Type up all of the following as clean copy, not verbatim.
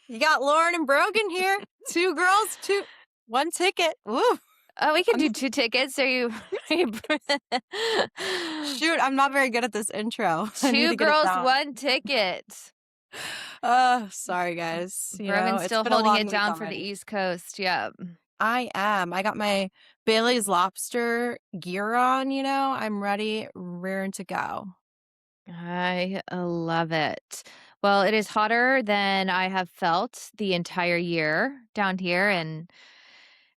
You got Lauren and Brogan here. 2 girls, 1 ticket. Woo. Oh, we can do 2 tickets. Are you Shoot, I'm not very good at this intro. I need 2 to get it girls, down. 1 ticket. Sorry, guys. Brogan's It's still been a holding long it week down for the already. East Coast. Yeah. I am. I got my Bailey's Lobster gear on, I'm ready, raring to go. I love it. Well, it is hotter than I have felt the entire year down here. And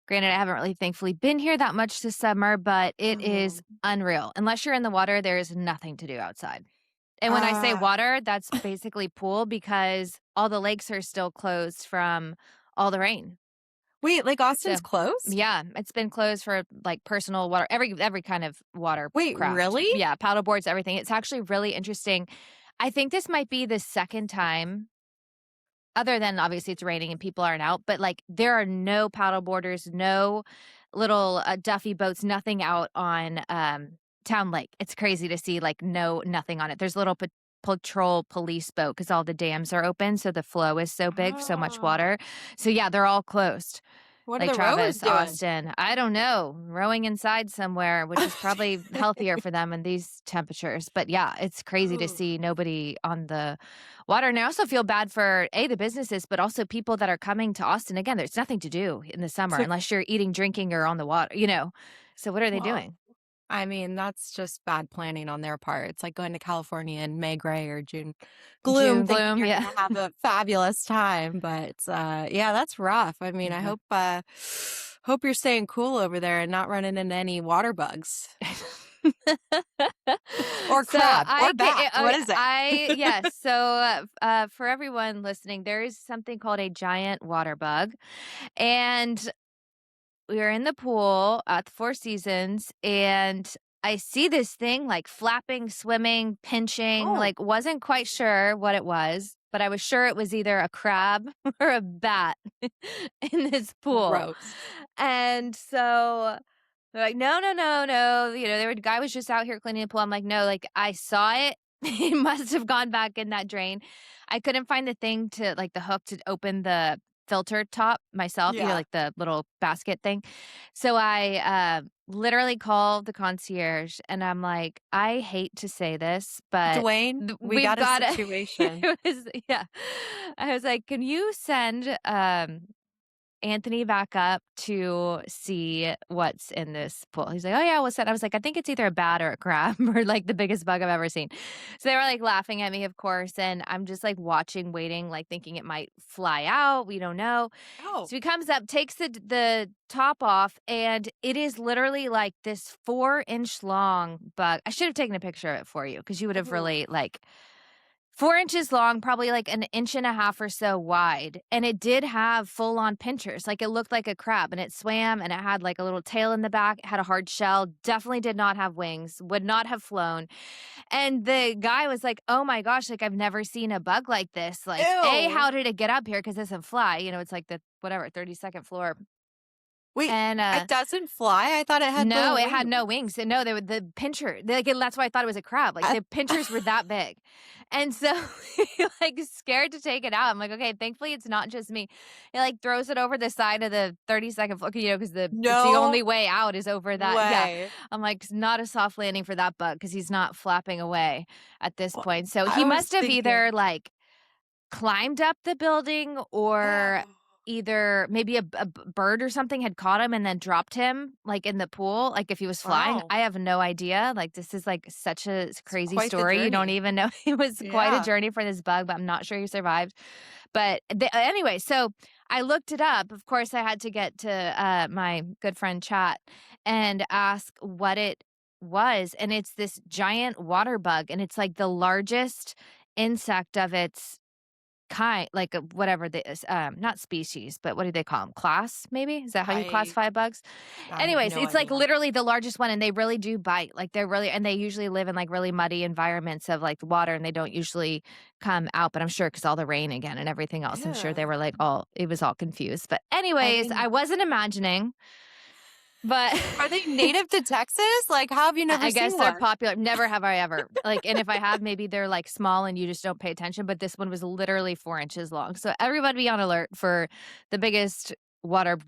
granted, I haven't really thankfully been here that much this summer, but it is Mhm. unreal. Unless you're in the water, there is nothing to do outside. And when I say Ah, water, that's basically pool because all the lakes are still closed from all the rain. wait, Lake Austin's So, closed? yeah, it's been closed for like personal water, every kind of Wait, watercraft. really? Yeah, paddle boards, everything. It's actually really interesting. I think this might be the second time, other than obviously it's raining and people aren't out, but like there are no paddle boarders, no little Duffy boats, nothing out on Town Lake. It's crazy to see like nothing on it. There's a little patrol police boat because all the dams are open, so the flow is so big, so much Oh, water. So yeah, they're all closed. what are Like the rowers Travis, doing? Austin, I don't know, rowing inside somewhere, which is probably healthier for them in these temperatures. But yeah, it's crazy to Ooh. see nobody on the water. And I also feel bad for the businesses, but also people that are coming to Austin. Again, there's nothing to do in the summer unless you're eating, drinking, or on the water. So what are they Well, doing? I mean, that's just bad planning on their part. It's like going to California in May gray or June gloom, June thinking gloom, you're yeah. gonna have a fabulous time. But yeah, that's rough. I mean, I Yeah. hope you're staying cool over there and not running into any water bugs or So crab or bat. oh, What is it? yes. So for everyone listening, there is something called a giant water bug, and we were in the pool at the Four Seasons, and I see this thing like flapping, swimming, pinching, Oh, like wasn't quite sure what it was, but I was sure it was either a crab or a bat in this pool. gross. And so they're like, no, no, no, no. The guy was just out here cleaning the pool. I'm like, no, like I saw it. It must have gone back in that drain. I couldn't find the thing to like the hook to open the filter top myself, Yeah. like the little basket thing. So I literally called the concierge and I'm like, I hate to say this, but Dwayne, we we've got a got to, situation. yeah. I was like, can you send Anthony back up to see what's in this pool. He's like, "Oh yeah, what's that?" I was like, "I think it's either a bat or a crab or like the biggest bug I've ever seen." So they were like laughing at me, of course, and I'm just like watching, waiting, like thinking it might fly out. We don't know. Oh, So he comes up, takes the top off, and it is literally like this 4-inch long bug. I should have taken a picture of it for you because you would have ooh, really like 4 inches long, probably like an inch and a half or so wide, and it did have full-on pinchers, like, it looked like a crab, and it swam, and it had, like, a little tail in the back, it had a hard shell, definitely did not have wings, would not have flown, and the guy was like, "Oh my gosh, like, I've never seen a bug like this, like, A, ew. how did it get up here? Because it doesn't fly," it's like the whatever, 32nd floor, Wait, and, it doesn't fly? I thought it had no, little it had no wings. wings, and no, they were the pincher that's why I thought it was a crab, like, I the pinchers were that big, and so, like, scared to take it out, I'm like, "Okay, thankfully, it's not just me." He, like, throws it over the side of the 32nd floor, because it's the no only way out is over that yeah. way. I'm like, "It's not a soft landing for that bug because he's not flapping away at this Well, point." So, I he was must have thinking, either, like, climbed up the building or oh, either maybe a bird or something had caught him and then dropped him, like, in the pool, like, if he was flying. wow. I have no idea, like, this is, like, such a It's crazy quite the story, you don't journey. even know it was quite a Yeah. journey for this bug, but I'm not sure he survived. But anyway, so I looked it up. Of course, I had to get to, my good friend Chat and ask what it was, and it's this giant water bug, and it's, like, the largest insect of its kind, like, whatever the is, not species, but what do they call them? Class, maybe? Is that how you I classify bugs? I have Anyways, no it's, like, idea. literally the largest one, and they really do bite, like, they're really and they usually live in, like, really muddy environments of, like, water, and they don't usually come out, but I'm sure because all the rain again and everything else, I'm sure they Yeah. were, like, it was all confused, but I anyways, mean, I wasn't imagining But Are they native to Texas? Like, how have you never I seen guess they're one? popular. Never have I ever. Like, and if I have, maybe they're like small and you just don't pay attention. But this one was literally 4 inches long. So everybody be on alert for the biggest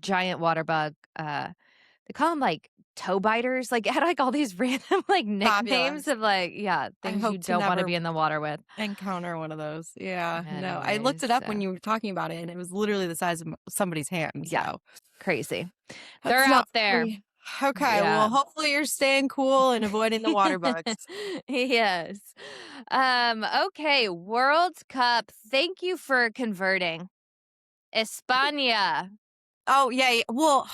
giant water bug. They call them like toe biters. Like, it had like all these random like nicknames Fabulous. of like, yeah, I things you hope to don't want to never be in the water with. encounter one of those. Yeah, no. I looked Anyways, it up when you were talking about it, and it was literally the size of somebody's hand, yeah, so crazy. They're that's out not there. pretty. Okay, Yeah. well, hopefully you're staying cool and avoiding the water bugs. Yes. Okay, World Cup. Thank you for converting. España. Oh, yeah, well,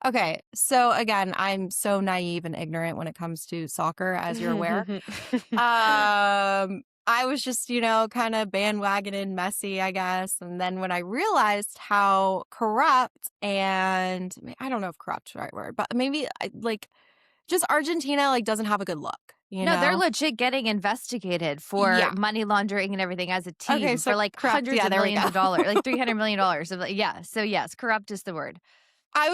okay, so again, I'm so naive and ignorant when it comes to soccer, as you're aware. I was just, kinda bandwagoning Messi, I guess, and then when I realized how corrupt and I don't know if corrupt's the right word, but maybe, just Argentina, doesn't have a good look, you No, they're know? legit getting investigated for Yeah. money laundering and everything as a Okay, team so for like corrupt, hundreds yeah, of there we go. millions of dollars, like $300 million yeah. So yes, corrupt is the word. I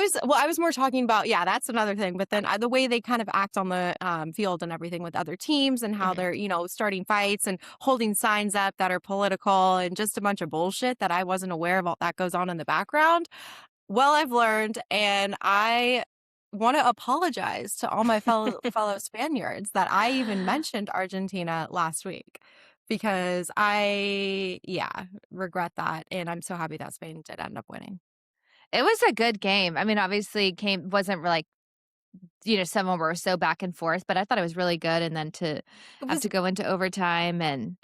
was more talking about, yeah, that's another thing. But then the way they kind of act on the field and everything with other teams and how Mhm. they're, starting fights and holding signs up that are political and just a bunch of bullshit that I wasn't aware of all that goes on in the background. Well, I've learned, and I want to apologize to all my fellow Spaniards that I even mentioned Argentina last week because yeah, regret that. And I'm so happy that Spain did end up winning. It was a good game. I mean, obviously came wasn't like, some were so back and forth, but I thought it was really good and then to It have was to go into overtime and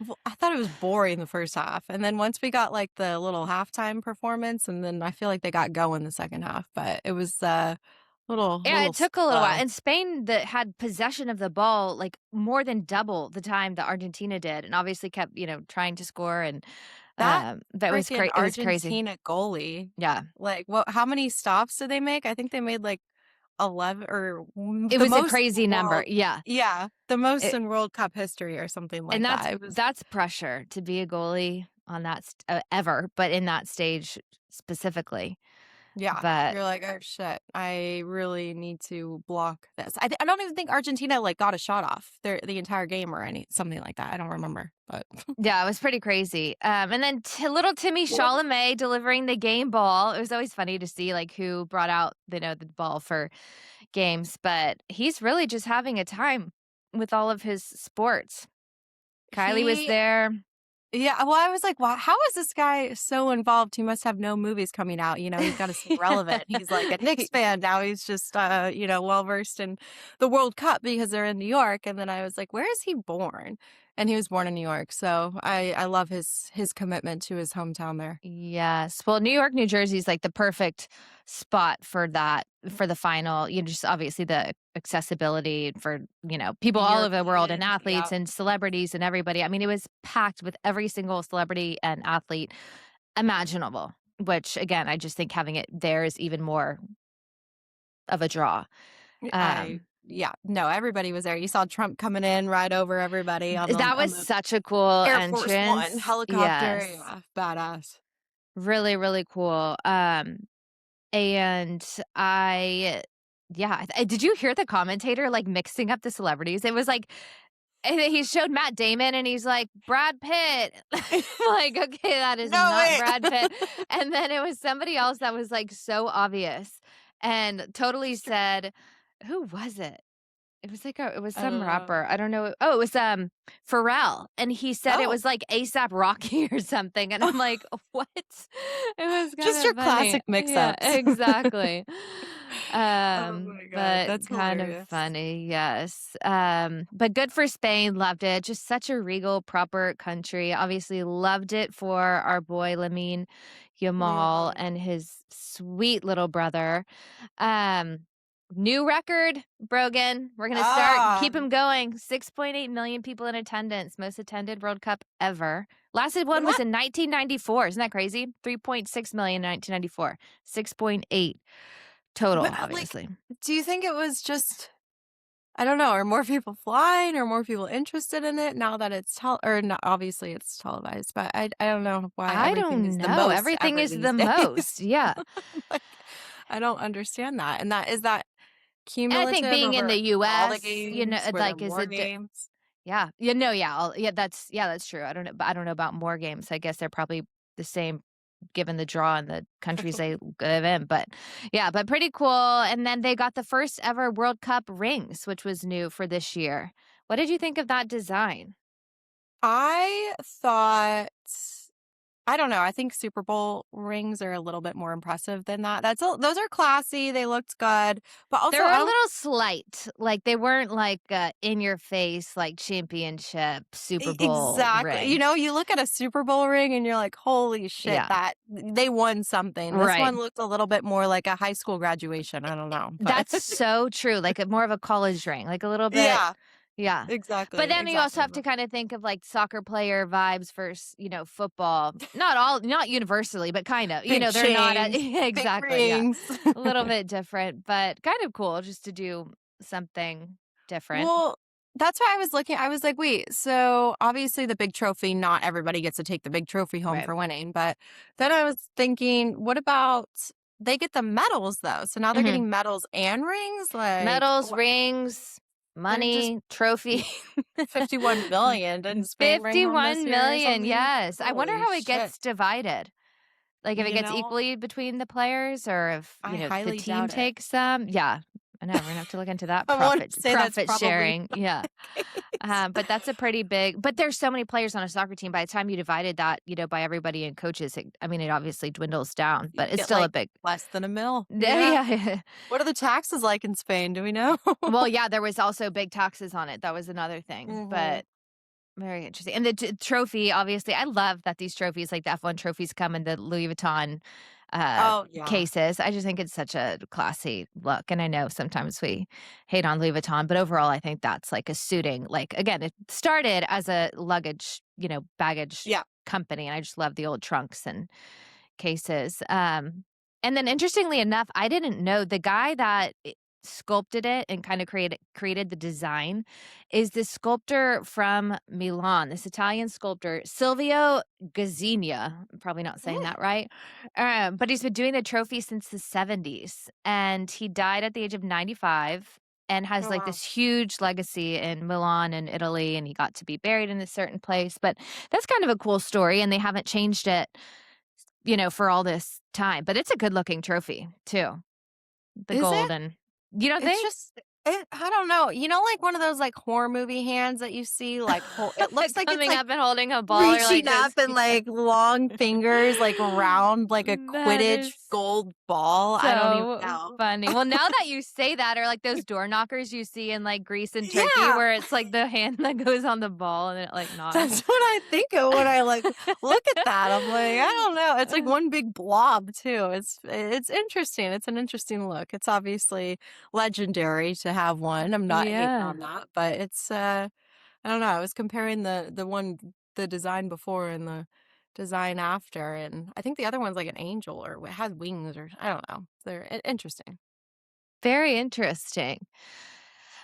Well, I thought it was boring the first half, and then once we got, the little halftime performance, and then I feel like they got going the second half, but it was, yeah, little it took a little while. slow. And Spain that had possession of the ball like more than double the time that Argentina did, and obviously kept, trying to score and That that was freaking great. It was crazy. Argentina goalie, Yeah. how many stops did they make? I think they made, 11 or It the was a most in crazy the number. world. Yeah. Yeah, the most It, in World Cup history or something and like that. It was that's pressure to be a goalie on that ever, but in that stage specifically. Yeah, But you're like, "Oh, shit. I really need to block this." I don't even think Argentina, got a shot off the entire game or something like that. I don't remember, but yeah, it was pretty crazy. And then little Timmy Chalamet delivering the game ball. It was always funny to see like who brought out the ball for games, but he's really just having a time with all of his sports. Kylie was he there. yeah, well, I was like, "Wow, how is this guy so involved? He must have no movies coming out, he's gotta stay relevant." He's like a Knicks fan now, he's just, well-versed in the World Cup because they're in New York, and then I was like, "Where is he born?" And he was born in New York, so I love his commitment to his hometown there. Yes. Well, New York, New Jersey is like the perfect spot for that, for the final. Just obviously the accessibility for, people all over the world and European, athletes yeah. and celebrities and everybody. I mean, it was packed with every single celebrity and athlete imaginable, which again, I just think having it there is even more of a draw. I Um, yeah, no, everybody was there. You saw Trump coming in right over everybody that on was the such a cool Air Force One entrance. helicopter. Yes. Yeah, badass. Really, really cool. And I yeah, did you hear the commentator, like, mixing up the celebrities? It was like and he showed Matt Damon, and he's like, "Brad Pitt." Like, "Okay, that is No, not Brad Pitt." wait. And then it was somebody else that was, like, so obvious and totally said who was it? It was I some don't know. rapper. I don't know. Oh, it was, Pharrell, and he said it Oh, was like ASAP Rocky or something, and I'm like, "What?" It was just kinda your funny. classic Yeah, mix-ups. exactly. Oh my god, But that's kind of hilarious. funny, yes. But good for Spain, loved it. Just such a regal, proper country. Obviously loved it for our boy Lamine Yamal Yeah. and his sweet little brother. Um, New record, Brogan. We're gonna start Ah, keep him going. 6.8 million people in attendance, most attended World Cup ever. Last one was that in 1994. Isn't that crazy? 3.6 million in 1994. 6.8 but, total, obviously. do you think it was just I don't know, are more people flying or more people interested in it now that it's or not obviously it's televised, but I don't know why I everything don't is the know. most Everything ever is the these days. most. Yeah. Like, I don't understand that. And that is that And I think cumulative being in over the all the US, games? Were there like, is more it games? yeah. Yeah, that's true. I don't know, but I don't know about more games. I guess they're probably the same given the draw and the countries they live in, but yeah, but pretty cool. And then they got the first ever World Cup rings, which was new for this year. What did you think of that design? I thought I don't know, I think Super Bowl rings are a little bit more impressive than that. Those are classy, they looked good, but They also were I a don't little slight. Like they weren't like in your face like championship Super Bowl exactly. ring. You look at a Super Bowl ring and you're like, "Holy shit, Yeah. that they won something." This Right. one looked a little bit more like a high school graduation, I don't know, but That's so true, like, more of a college ring, like, a little bit yeah, yeah. But exactly, then you also exactly. have to kinda think of, like, soccer player vibes versus, football. Not universally, but kind of, Big they're not at chains, yeah, big exactly, yeah. rings. A little bit different, but kind of cool just to do something different. Well, that's why I was looking. I was like, wait, so obviously the big trophy, not everybody gets to take the big trophy home Right. for winning. But then I was thinking, what about they get the medals though? So now they're Mhm. getting medals and rings? Like, Medals, rings, they're just money, trophy. 51 million. Didn't Spain bring home this year or 51,000,000, something? yes. I wonder Holy how it shit. gets divided. Like, if it You gets know, equally between the players or if, I the highly team doubt it. takes some. Yeah. I know, we're gonna have to look into that I want to say that's profit probably sharing. not Yeah. the case. But that's a pretty big but there's so many players on a soccer team, by the time you divided that, by everybody and coaches, it obviously dwindles down, but You it's get still a like big less than a mil. Yeah. yeah. What are the taxes like in Spain? Do we know? Well, yeah, there was also big taxes on it. That was another thing, hmm but very interesting. And the trophy, obviously, I love that these trophies, like the F1 trophies, come in the Louis Vuitton Oh, yeah. cases. I just think it's such a classy look. And I know sometimes we hate on Louis Vuitton, but overall, I think that's like a suiting. Like, again, it started as a luggage, baggage Yeah. company. And I just love the old trunks and cases. And then interestingly enough, I didn't know the guy that sculpted it and kind of created the design is this sculptor from Milan, this Italian sculptor, Silvio Gazzina. I'm probably not saying Mm. that right. But he's been doing the trophy since the 70s and he died at the age of 95 and has Oh, like wow. this huge legacy in Milan and Italy and he got to be buried in a certain place. But that's kind of a cool story and they haven't changed it for all this time, but it's a good looking trophy too. The Is gold it? and you don't It's think? just I don't know. Like one of those like horror movie hands that you see it looks like it's Coming like up and holding a ball or like reaching this up and yeah. like long fingers like around like a That Quidditch is gold ball. I don't even so know. funny. Well, now that you say that, or like those door knockers you see in like Greece and Turkey Yeah. where it's like the hand that goes on the ball and it like knocks. That's what I think of when I like look at that. I'm like, I don't know. It's like one big blob too. It's interesting. It's an interesting look. It's obviously legendary to have one. I'm not hating Yeah. on that, but it's I don't know. I was comparing the design before and the design after, and I think the other one's like an angel or it has wings or I don't know. They're interesting. Very interesting.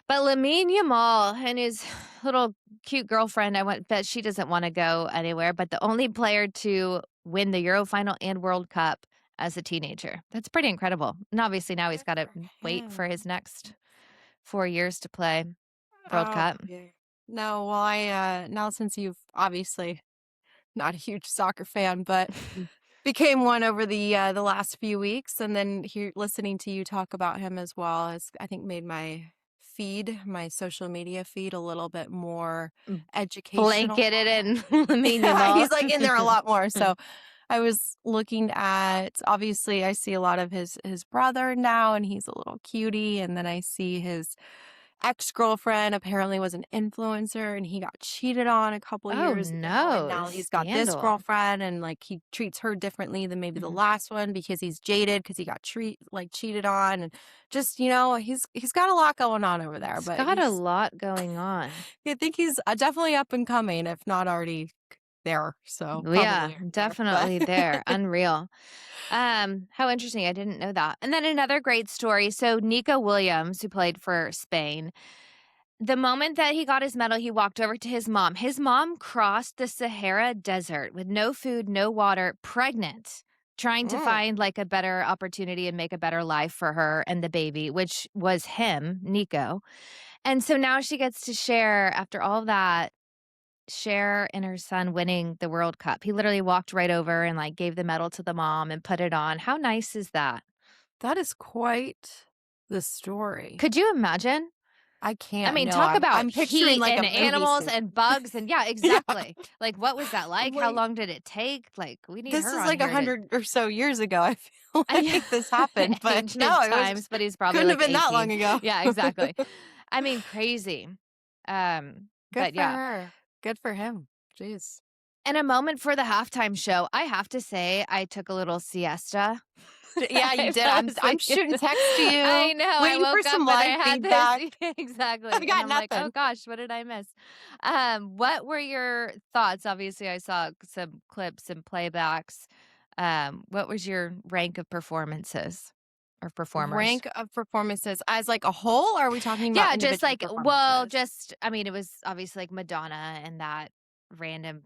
But Lamine Yamal and his little cute girlfriend, I went bet she doesn't wanna go anywhere, but the only player to win the Euro final and World Cup as a teenager. That's pretty incredible. And obviously now he's Good gotta for wait for his him. next 4 years to play World Oh, Cup. yeah. No, well, now since you've obviously not a huge soccer fan, but became one over the last few weeks, and then here listening to you talk about him as well has I think made my social media feed a little bit more Mm, educational. blanketed in Lamine Yeah, Yamal. he's like in there a lot more. So I was looking at obviously I see a lot of his brother now and he's a little cutie, and then I see his ex-girlfriend apparently was an influencer and he got cheated on a couple Oh, years ago, and no. now he's got this Scandal. girlfriend and like he treats her differently than maybe the Mhm. last one because he's jaded because he got cheated on, and just he's got a lot going on over there, He's but got a lot going on. I think he's definitely up and coming if not already there, so Yeah, probably there, but definitely there. Unreal. How interesting. I didn't know that. And then another great story. So Nico Williams, who played for Spain, the moment that he got his medal, he walked over to his mom. His mom crossed the Sahara Desert with no food, no water, pregnant trying to Mm. find like a better opportunity and make a better life for her and the baby, which was him, Nico. And so now she gets to share after all of that, share in her son winning the World Cup. He literally walked right over and like gave the medal to the mom and put it on. How nice is that? That is quite the story. Could you imagine? I I can't. mean, No, talk about I'm picturing heat like a and movie animals scene. and bugs and yeah, Yeah. exactly. Like, what was that I'm like? How like, long did it take? Like, we need this her is on like here to 100 or so years ago, I feel yeah, like this happened, but no, ancient it was times, but he's probably couldn't have like been that 18. long ago. Yeah, exactly. I mean, crazy. Good But for yeah. her. Good for him. Jeez. And a moment for the halftime show. I have to say, I took a little siesta. Yeah, you I did. fell I'm asleep. shooting texts to you, I know. I waiting for woke up some and I live had this feedback. I've exactly, and got I'm like, "Oh nothing. gosh, what did I miss?" What were your thoughts? Obviously, I saw some clips and playbacks. What was your rank of performances or performers? Rank of performances as like a whole, or are we talking about Yeah, just individual like, well, performances? just I mean, it was obviously like Madonna and that random,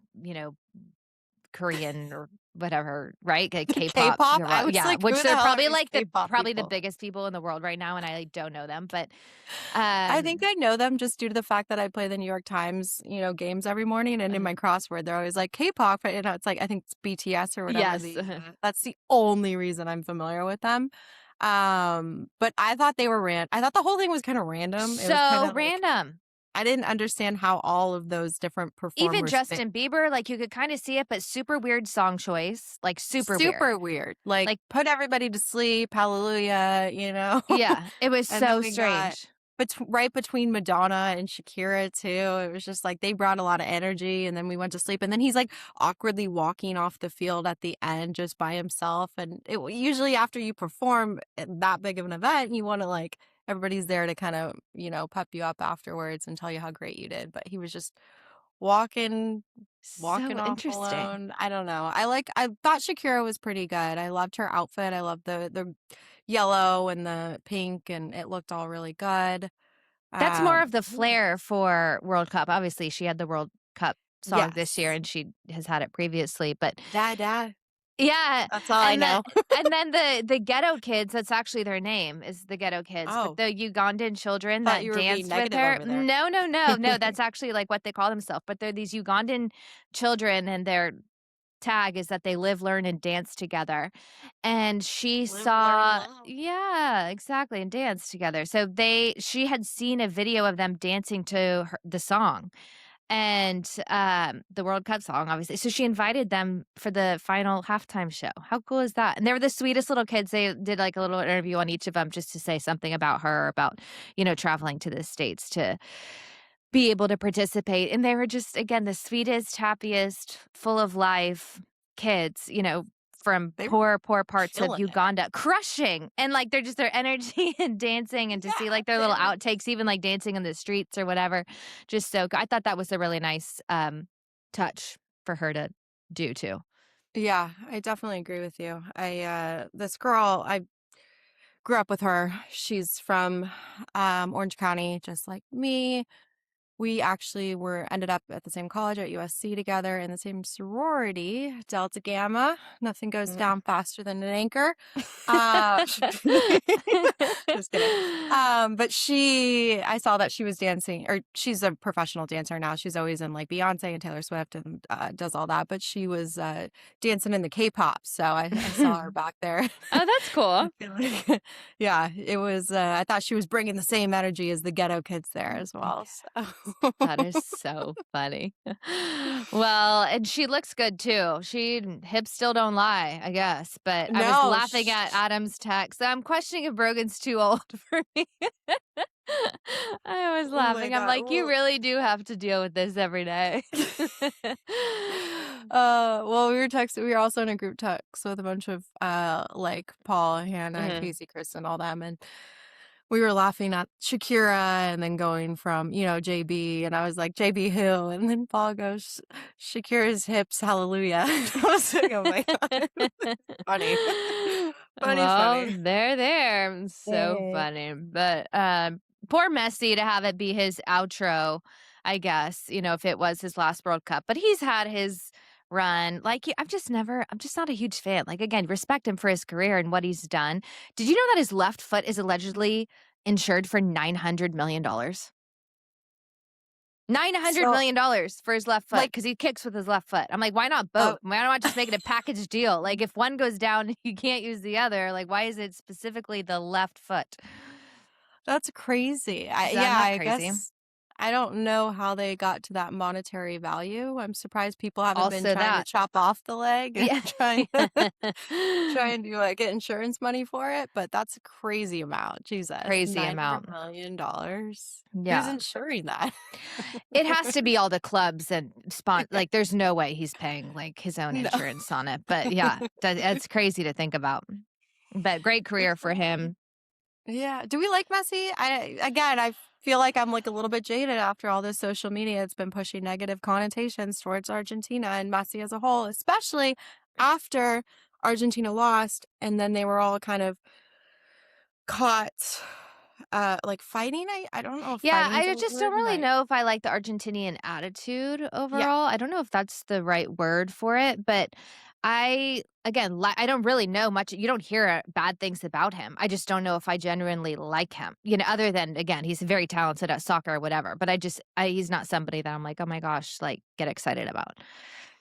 Korean or whatever, right? Like K-pop K-pop? I girl was yeah, like, who which the they're hell are probably these like the K-pop probably the people? biggest people in the world right now, and I like, don't know them, but, I think um I know them just due to the fact that I play the New York Times, games every morning, and in my crossword, they're always like K-pop, but, it's like I think it's BTS or whatever yes. that's the only reason I'm familiar with them. But I thought they were I thought the whole thing was kinda random. It was So kinda like random. I didn't understand how all of those different Even performers fit. Justin Bieber, like, you could kinda see it, but super weird song choice, like, super weird. Super weird. Like, Like put everybody to sleep, hallelujah, yeah, it was And then so we got strange. right between Madonna and Shakira too. It was just like they brought a lot of energy, and then we went to sleep. And then he's like awkwardly walking off the field at the end just by himself. And usually after you perform at that big of an event, you want to like everybody's there to kind of pep you up afterwards and tell you how great you did. But he was just walking So off interesting. alone. I don't know. I thought Shakira was pretty good. I loved her outfit. I loved the yellow and the pink, and it looked all really good. That's more of the Yeah. flair for World Cup. Obviously, she had the World Cup song this year, Yes. and she has had it previously, but Dada. yeah, That's all I and know. then the Ghetto Kids, that's actually their name, is the Ghetto Kids, but Oh, the Ugandan children thought that you were being danced with negative her over there. no, no, no, no, that's actually, like, what they call themselves, but they're these Ugandan children, and their tag is that they live, learn, and dance together, and she Live, learn, saw love. yeah, exactly, and dance together, so she had seen a video of them dancing to the song, and, the World Cup song, obviously. So she invited them for the final halftime show. How cool is that? And they were the sweetest little kids. They did like a little interview on each of them just to say something about her, about, traveling to the States to be able to participate. And they were just, again, the sweetest, happiest, full of life kids, from They were poor parts of killing it. Uganda, crushing. And like they're just their energy and dancing and to see Yeah, like their they little were. outtakes, even like dancing in the streets or whatever. Just so I thought that was a really nice touch for her to do too. Yeah, I definitely agree with you. This girl, I grew up with her. She's from Orange County, just like me. We actually ended up at the same college at USC together in the same sorority, Delta Gamma. Nothing goes Mm. down faster than an anchor. Just kidding. But I saw that she was dancing, or she's a professional dancer now. She's always in like Beyonce and Taylor Swift and does all that. But she was dancing in the K-pop, so I saw her back there. Oh, that's cool. I feel like, yeah, it was. I thought she was bringing the same energy as the ghetto kids there as well. So. That is so funny. Well, and she looks good too. Hips still don't lie, I guess. But I was No, laughing at Adam's text. I'm questioning if Brogan's too old for me. I was oh my laughing. I'm god. like, you really do have to deal with this every day. Well, we were also in a group text with a bunch of like Paul, Hannah, Mhm. Casey, Kristen, all them, and we were laughing at Shakira and then going from, JB, and I was like, JB who? And then Paul goes, Shakira's hips, hallelujah. I was like, oh my god. Funny. Funny, Well, funny. they're there. So Yay. funny. But poor Messi to have it be his outro, I guess, if it was his last World Cup. But he's had his run. Like, I'm just not a huge fan. Like, again, respect him for his career and what he's done. Did you know that his left foot is allegedly insured for $900 million? So, $900 million for his left foot like, because he kicks with his left foot. I'm like, why not oh, both? Why not just make it a package deal? Like, if one goes down, you can't use the other. Like, why is it specifically the left foot? that's crazy. Is that Yeah, not I crazy? guess I don't know how they got to that monetary value. I'm surprised people haven't been Also trying to that. chop off the leg and Yeah. trying to get insurance money for it, but that's a crazy amount. Jesus, Crazy $900 amount. million. Who's Yeah. insuring that? It has to be all the clubs and like, there's no way he's paying, like, his own No. insurance on it, but yeah, that's crazy to think about. But great Good career for for him. him. Yeah. Do we like Messi? I feel like I'm like a little bit jaded after all this social media. It's been pushing negative connotations towards Argentina and Messi as a whole, especially after Argentina lost and then they were all kind of caught like fighting. I don't know if Yeah, fighting's I a just don't word. really Like, know if I like the Argentinian attitude yeah. overall. I don't know if that's the right word for it, but I don't really know much. You don't hear bad things about him. I just don't know if I genuinely like him. Other than, again, he's very talented at soccer or whatever, but he's not somebody that I'm like, "Oh my gosh, like, get excited about."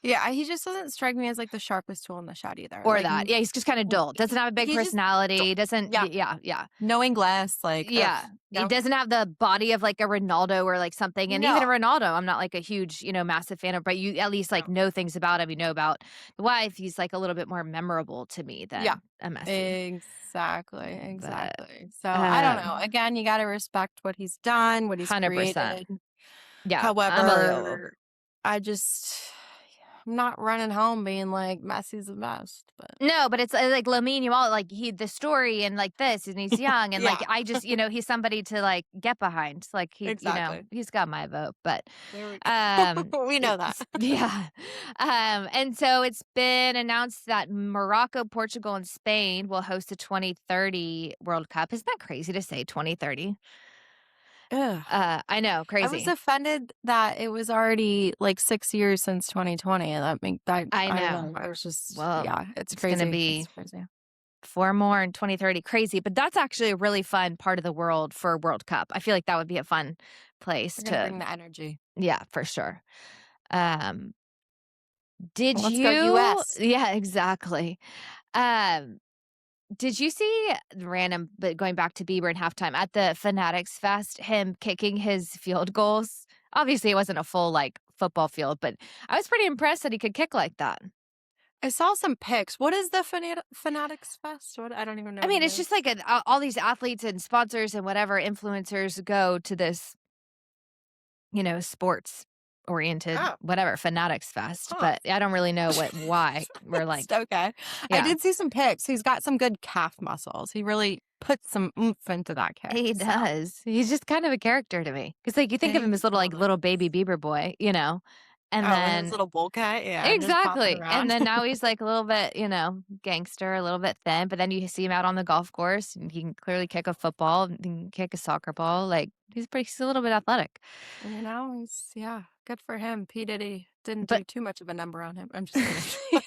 Yeah, he just doesn't strike me as like the sharpest tool in the shed either. Or Like that. Yeah, he's just kind of dull. Doesn't have a big he just personality, doesn't yeah, yeah, yeah. knowing glass, like, ugh, Yeah. He no. doesn't have the body of, like, a Ronaldo or, like, something, and even a No, Ronaldo, I'm not, like, a huge, massive fan of, but you at least, like, no. know things about him. You know about the wife. He's, like, a little bit more memorable to me Yeah. than a Messi. Exactly, But, exactly. So, I don't know. Again, you gotta respect what he's done, what he's 100%. created. Yeah, unbelievable. However, I just I'm not running home being like, "Messi's the best," but No, but it's, like, Lamine Yamal, like, the story and, like, this, and he's young, and, like, yeah, he's somebody to, like, get behind. Like, exactly. he's got my vote, but, There we um, go. We know that. it's yeah. And so it's been announced that Morocco, Portugal, and Spain will host the 2030 World Cup. Isn't that crazy to say 2030? Ugh. I know, I was crazy. offended that it was already, like, 6 years since 2020, and that I I don't know. know, I was just Well, yeah, it's it's gonna crazy, be it's crazy. 4 more in 2030, crazy, but that's actually a really fun part of the world for World Cup. I feel like that would be a fun place We're gonna to bring the energy. yeah, for sure. Um, did Let's go you US. yeah, exactly. Um, did you see random but going back to Bieber and halftime at the Fanatics Fest, him kicking his field goals? Obviously, it wasn't a full, like, football field, but I was pretty impressed that he could kick like that. I saw some pics. What is the Fanatics Fest? What I don't even know I what mean, it it's just is. like all these athletes and sponsors and whatever influencers go to this sports oriented, Oh, whatever, Fanatics Fest, huh. but I don't really know why. We're like, Okay. I yeah, did see some pics. He's got some good calf muscles. He really puts some oomph into that kick, he so does. He's just kind of a character to me. Cause like you think of him as little, like totally little is. baby Bieber boy, and Oh, with his then little bowl cut, yeah, and just popping exactly. And around. then now he's like a little bit, gangster, a little bit thin, but then you see him out on the golf course and he can clearly kick a football, and he can kick a soccer ball. Like he's a little bit athletic. He's yeah, good for him. P. Diddy didn't But do too much of a number on him. I'm just kidding.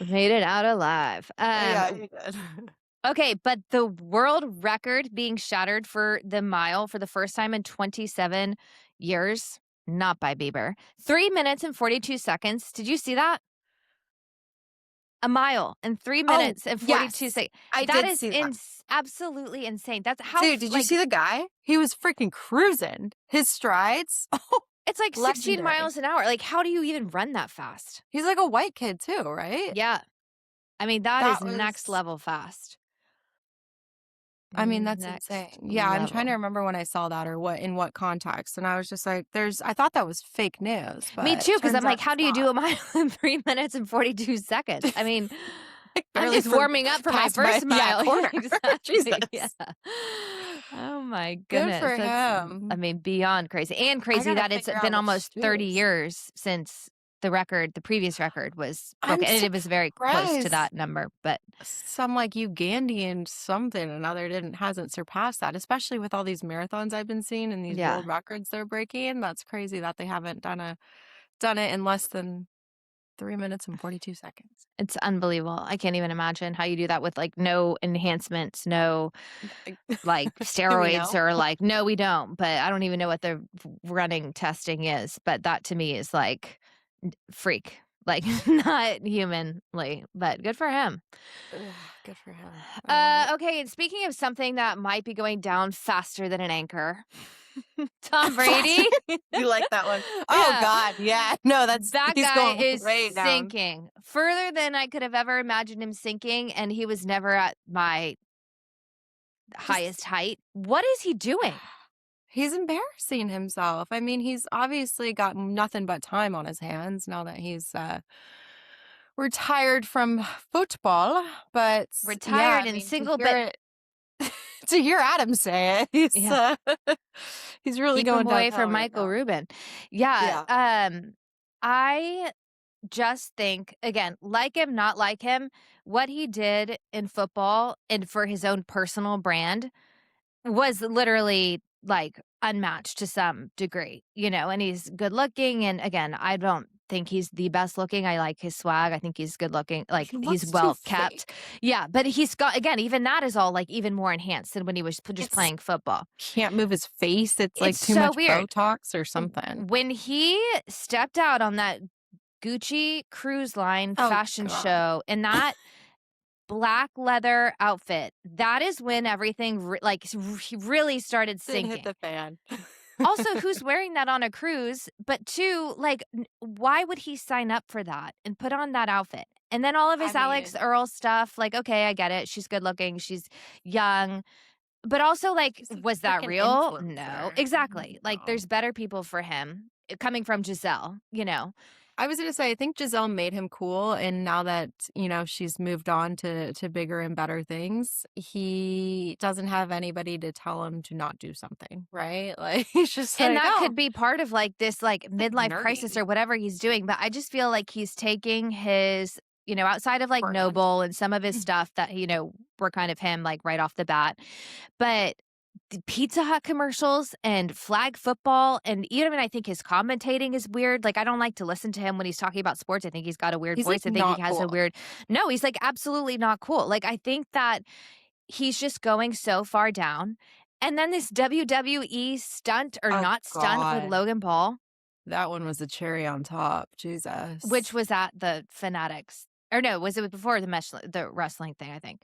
made it out alive. Yeah, he did. Okay, but the world record being shattered for the mile for the first time in 27 years, not by Bieber. 3 minutes and 42 seconds. Did you see that? A mile in 3 Oh, minutes and 42 yes. seconds. I That did is see that. absolutely insane. That's how Dude, did you see the guy? He was freaking cruising. His strides, oh, it's like 16 legendary. miles an hour. Like, how do you even run that fast? He's like a white kid too, right? Yeah. I mean, that is That next was level fast. I mean, that's Next insane. Yeah, I'm trying to level. remember when I saw that or what in what context, and I was just like, I thought that was fake news, Me but too, because I'm turns like, out how it's do you not. do a mile in 3 minutes and 42 seconds? I mean, Like, I'm barely just for warming up for my past my first yeah, mile. Yeah, quarter. exactly. Yeah. Jesus. Oh my Good goodness. for That's, I him. mean, beyond crazy. And I crazy gotta that it's figure out been what almost 30 shoes. years since the previous record was I'm broken. And it was very close to surprised that number. But some like Ugandan something another didn't hasn't surpassed that, especially with all these marathons I've been seeing and these yeah. world records they're breaking. That's crazy that they haven't done a done it in less than 3 minutes and 42 seconds. It's unbelievable. I can't even imagine how you do that with, like, no enhancements, no, Like, like, do we steroids know? or, like no, we don't, but I don't even know what the running testing is, but that to me is, like, freak, like, not humanly, but good for him. Ugh, good for him. I love it. Okay, and speaking of something that might be going down faster than an anchor, Tom Faster. Brady. You like that one? Oh Yeah. god, yeah. No, That he's guy going is way down. sinking further than I could have ever imagined him sinking, and he was never at my Just highest height. What is he doing? he's embarrassing himself. I mean, he's obviously got nothing but time on his hands now that he's retired from football. But yeah, Retired I and mean, to single, hear but it, to hear Adam say it, yeah, he's really keep him going away downhill from right Michael now. Rubin. Yeah, Yeah, I just think, again, like him, not like him, what he did in football and for his own personal brand was literally, like, unmatched to some degree, and he's good looking, and again, I don't think he's the best looking, I like his swag, I think he's good looking, like, he he's looks too well kept. fake. Yeah, but he's got again, even that is all, like, even more enhanced than when he was just It's playing football. can't move his face. It's like It's too so much weird. Botox or something. When he stepped out on that Gucci Cruise Line Oh fashion god, show in that black leather outfit, that is when everything really started did hit sinking. the fan. Also, who's wearing that on a cruise? But 2, like, why would he sign up for that and put on that outfit? And then all of I his Alex mean, Earl stuff, like, okay, I get it. She's good looking, she's young. But also, like, he's a was that freaking real? No. influencer. Exactly. Like, No. there's better people for him, coming from Giselle. I was gonna say, I think Giselle made him cool, and now that, she's moved on to bigger and better things, he doesn't have anybody to tell him to not do something, right? Like, he's just And like, that "Oh, could be part of, like, this, like, it's like midlife crisis nerdy or whatever he's doing, but I just feel like he's taking his outside of, like, brand." Noble and some of his stuff that, were kind of him, like, right off the bat, but the Pizza Hut commercials and flag football, and even I think his commentating is weird, like, I don't like to listen to him when he's talking about sports, I think he's got a weird He's, like, voice, I think he not has a cool. weird No, he's, like, absolutely not cool, like, I think that he's just going so far down. And then this WWE stunt or Oh not stunt with god. Logan Paul, That one was the cherry on top, which Jesus. was at the Fanatics. Or no, was it before the wrestling thing, I think.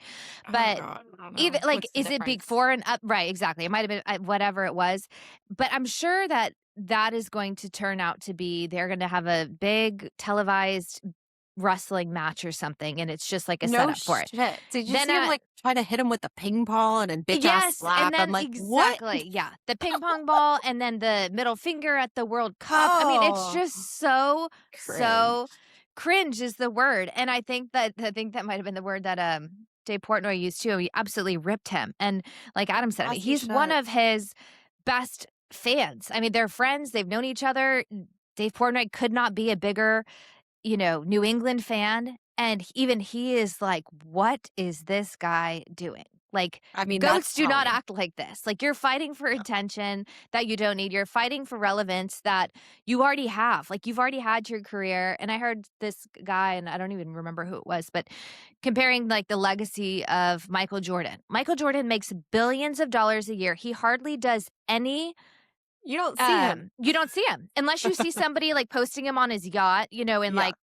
Oh But god, I don't even know. like, What's the is it difference? before and up? Right, exactly. It might have been whatever it was. But I'm sure that that is going to turn out to be they're going to have a big televised wrestling match or something, and it's just like a No setup for it. shit. Did you Then see him, like, try to hit him with the ping pong and then bitch ass Yes, and slap? I'm then like, "What?" exactly, yeah, the ping pong ball and then the middle finger at the World Cup. I mean, it's Oh, just so, so cringe. cringe is the word, and I think that might have been the word that, Dave Portnoy used too. He absolutely ripped him, and like Adam said, I mean, As he he's one should. of his best fans. I mean, they're friends, they've known each other. Dave Portnoy could not be a bigger New England fan, and even he is like, "What is this guy doing?" Like, I mean, that's goats do not telling. act like this. Like, you're fighting for No. attention that you don't need. You're fighting for relevance that you already have. Like, you've already had your career. And I heard this guy, and I don't even remember who it was, but comparing like the legacy of Michael Jordan. Michael Jordan makes billions of dollars a year. He hardly does any You don't see him. you don't see him unless you see somebody like posting him on his yacht, in Yeah. like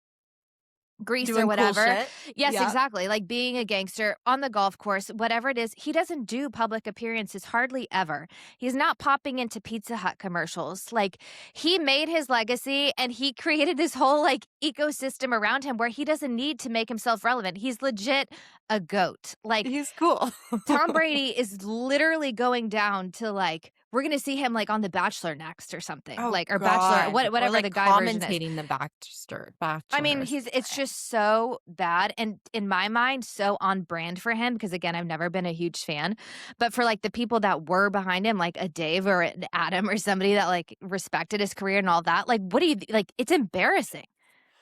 Greece or Doing cool whatever. shit. Yes, Yeah. exactly, like being a gangster on the golf course, whatever it is, he doesn't do public appearances hardly ever. He's not popping into Pizza Hut commercials. Like, he made his legacy and he created this whole, like, ecosystem around him where he doesn't need to make himself relevant. He's legit a goat. Like, He's cool. Tom Brady is literally going down to, like, we're gonna see him, like, on The Bachelor next or something, Oh like, or Bachelor, god. Or, whatever like, the guy version is. commentating the Bachelor I mean, Bachelor or it's something. just so bad and in my mind, so on brand for him because again, I've never been a huge fan. But for like the people that were behind him, like a Dave or an Adam or somebody that like respected his career and all that, like what do you like? It's embarrassing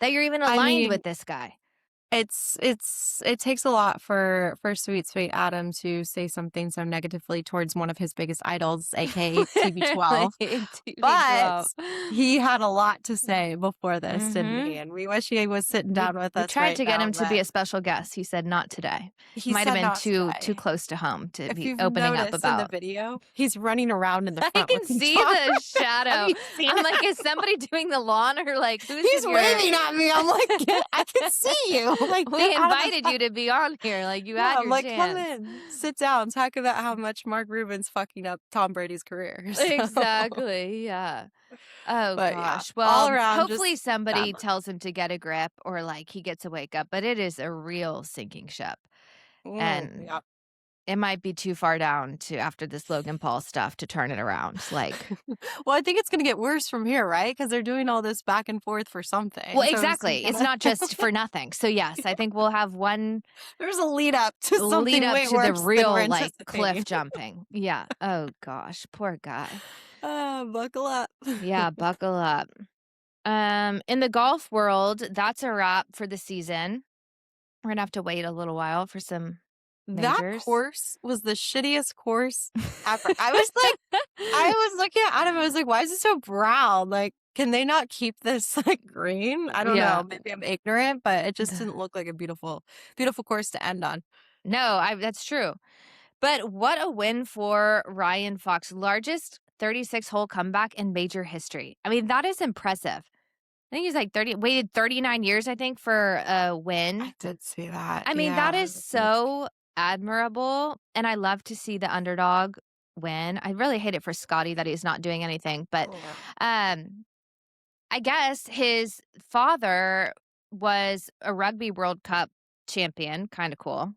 that you're even I aligned mean, with this guy. It takes a lot for sweet Adam to say something so negatively towards one of his biggest idols, aka Like, TB12. But TB12. he had a lot to say before this, didn't he? Mhm. And we wish he was sitting We down with we us tried right to get now, him to be but a special guest. He said not today. he Might have said been not too today. close to home to If be you've opening up noticed in the about. video, he's running around in the I front can with see Tom. the Have shadow. you seen I'm it? like, is somebody doing the lawn or like who's He's in your waving at me. I'm like, I can see you. Like, We get out of the invited you to be on here. Like you Yeah, had I'm your like, "Come chance. in, sit down, talk about how much Mark Rubin's fucking up Tom Brady's career." So, Exactly. Yeah. Oh but yeah, gosh. all Well, around hopefully just bad somebody luck. tells him to get a grip or like he gets a wake up, but it is a real sinking ship. And Yeah. it might be too far down to after this Logan Paul stuff to turn it around. Like, Well, I think it's gonna get worse from here, right? Because 'Cause they're doing all this back and forth for something, well, so some exactly. It's kinda not just for nothing. So yes, I think we'll have one there's a lead up to lead something up way to the worse than we're real like cliff anticipating. jumping. Yeah. Oh gosh, poor guy. Buckle up. Yeah, buckle up. In the golf world, that's a wrap for the season. We're gonna have to wait a little while for some That majors. course was the shittiest course ever. I was looking at Adam, I was like, "Why is it so brown? Like, can they not keep this, like, green?" I don't Yeah. know, maybe I'm ignorant, but it just didn't look like a beautiful course to end on. No, I that's true. But what a win for Ryan Fox, largest 36-hole comeback in major history. I mean, that is impressive. I think he's like 30 waited 39 years, I think, for a I win. did see that, I mean, that yeah, is so admirable, and I love to see the underdog win. I really hate it for Scotty that he's not doing anything, but, yeah. um, I guess his father was a Rugby World Cup champion, kinda cool.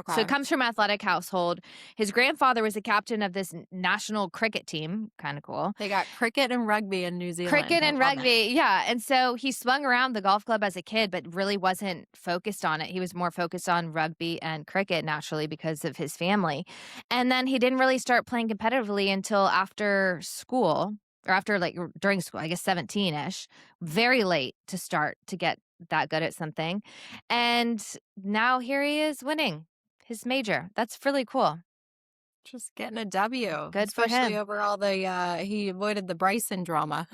So it Okay. comes from athletic household. His grandfather was the captain of this national cricket team, kinda cool. They got cricket and rugby in New Zealand, Cricket I and love it. rugby, yeah, and so he swung around the golf club as a kid, but really wasn't focused on it. He was more focused on rugby and cricket naturally because of his family, and then he didn't really start playing competitively until after school or after, like, during school, I guess 17-ish, very late to start to get that good at something, and now here he is winning his major. That's really cool. Just getting a W, Good for especially him. over all the, he avoided the Bryson drama.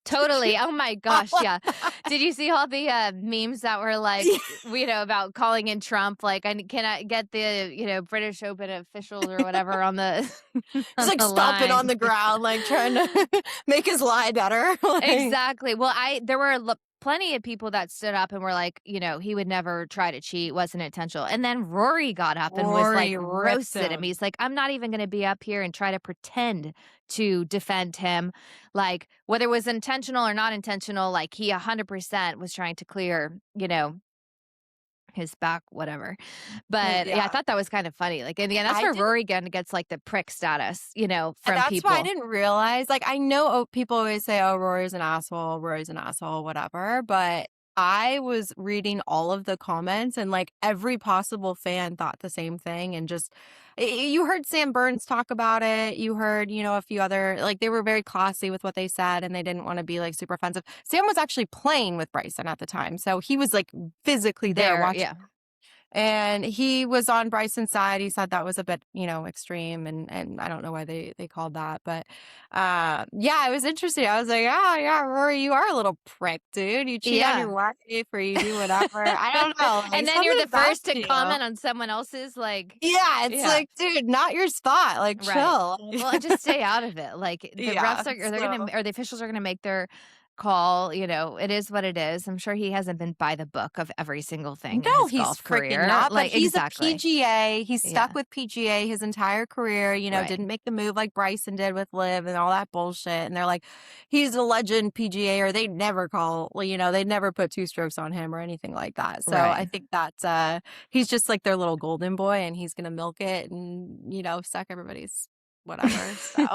Did you Totally. Oh my follow gosh, yeah. that? Did you see all the, memes that were like, about calling in Trump, like, "I can I get the, British Open officials or whatever on the He's, on like, the stomping on line?" the ground, like, trying to make his lie better, like, Exactly. Well, there were plenty of people that stood up and were like, he would never try to cheat, wasn't intentional. And then Rory got up and was like Rory ripped roasted him. him. He's like, I'm not even going to be up here and try to pretend to defend him. Like, whether it was intentional or not intentional, like, he 100% was trying to clear, his back, whatever. But yeah, I Yeah. thought that was kind of funny. Like, in the end, that's I where didn't Rory gets like the prick status, and from that's why I people. didn't realize, like, I know people always say, "Oh, Rory's an asshole, whatever," but I was reading all of the comments and, like, every possible fan thought the same thing and just you heard Sam Burns talk about it, you heard, a few other like, they were very classy with what they said, and they didn't wanna be, like, super offensive. Sam was actually playing with Bryson at the time, so he was, like, physically there There, watching. yeah. And he was on Bryson's side. He said that was a bit, extreme, and I don't know why they called that, but yeah, it was interesting. I was like, "Oh, yeah, Rory, you are a little prick, dude. You cheat on Yeah. your wife or you do whatever." I don't know, like, And then you're something the about first to you. comment on someone else's, like Yeah, it's yeah, like, dude, not your spot. Like, right. chill. Well, and just stay out of it. Like, the Yeah, refs are or they're gonna so or the officials are gonna make their call, it is what it is. I'm sure he hasn't been by the book of every single thing in no, his he's golf freaking career. not, but Like he's a exactly. PGA. He's stuck Yeah, with PGA his entire career, right. didn't make the move like Bryson did with Liv and all that bullshit. And they're like, he's a legend PGA, or they'd never call, well, they'd never put two strokes on him or anything like that. So I Right. think that he's just like their little golden boy and he's going to milk it and, suck everybody's whatever. So,